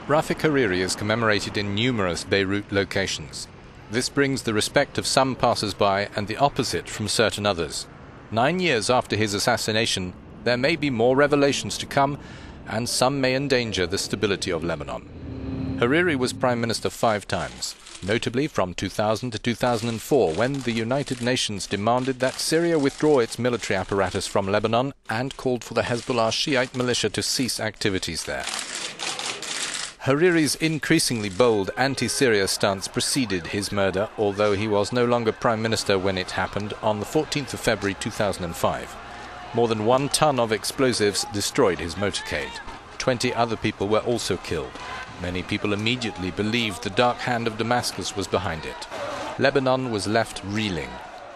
Rafik Hariri is commemorated in numerous Beirut locations. This brings the respect of some passers-by and the opposite from certain others. 9 years after his assassination, there may be more revelations to come, and some may endanger the stability of Lebanon. Hariri was Prime Minister 5 times, notably from 2000 to 2004, when the United Nations demanded that Syria withdraw its military apparatus from Lebanon and called for the Hezbollah Shiite militia to cease activities there. Hariri's increasingly bold anti-Syria stance preceded his murder, although he was no longer Prime Minister when it happened on the 14th of February 2005. More than 1 ton of explosives destroyed his motorcade. 20 other people were also killed. Many people immediately believed the dark hand of Damascus was behind it. Lebanon was left reeling,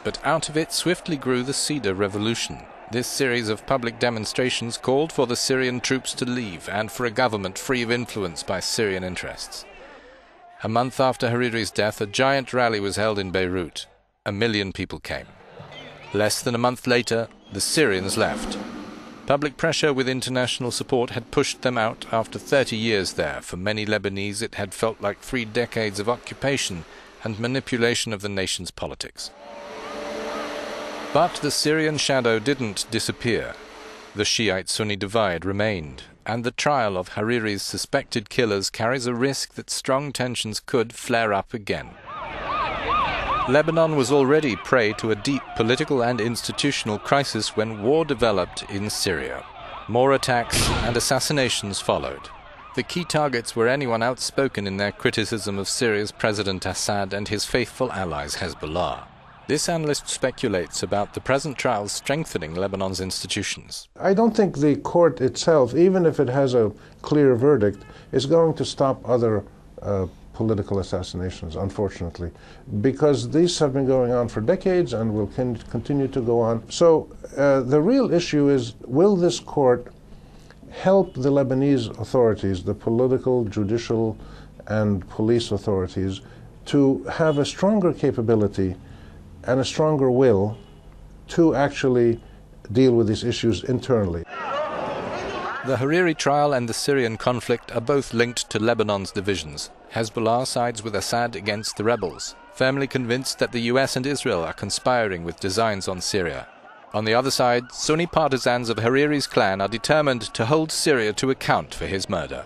but out of it swiftly grew the Cedar Revolution. This series of public demonstrations called for the Syrian troops to leave and for a government free of influence by Syrian interests. A month after Hariri's death, a giant rally was held in Beirut. 1 million people came. Less than a month later, the Syrians left. Public pressure with international support had pushed them out after 30 years there. For many Lebanese, it had felt like 3 decades of occupation and manipulation of the nation's politics. But the Syrian shadow didn't disappear. The Shiite-Sunni divide remained, and the trial of Hariri's suspected killers carries a risk that strong tensions could flare up again. Lebanon was already prey to a deep political and institutional crisis when war developed in Syria. More attacks and assassinations followed. The key targets were anyone outspoken in their criticism of Syria's President Assad and his faithful allies Hezbollah. This analyst speculates about the present trials strengthening Lebanon's institutions. I don't think the court itself, even if it has a clear verdict, is going to stop other political assassinations, unfortunately, because these have been going on for decades and will continue to go on. So the real issue is, will this court help the Lebanese authorities, the political, judicial, and police authorities, to have a stronger capability and a stronger will to actually deal with these issues internally? The Hariri trial and the Syrian conflict are both linked to Lebanon's divisions. Hezbollah sides with Assad against the rebels, firmly convinced that the US and Israel are conspiring with designs on Syria. On the other side, Sunni partisans of Hariri's clan are determined to hold Syria to account for his murder.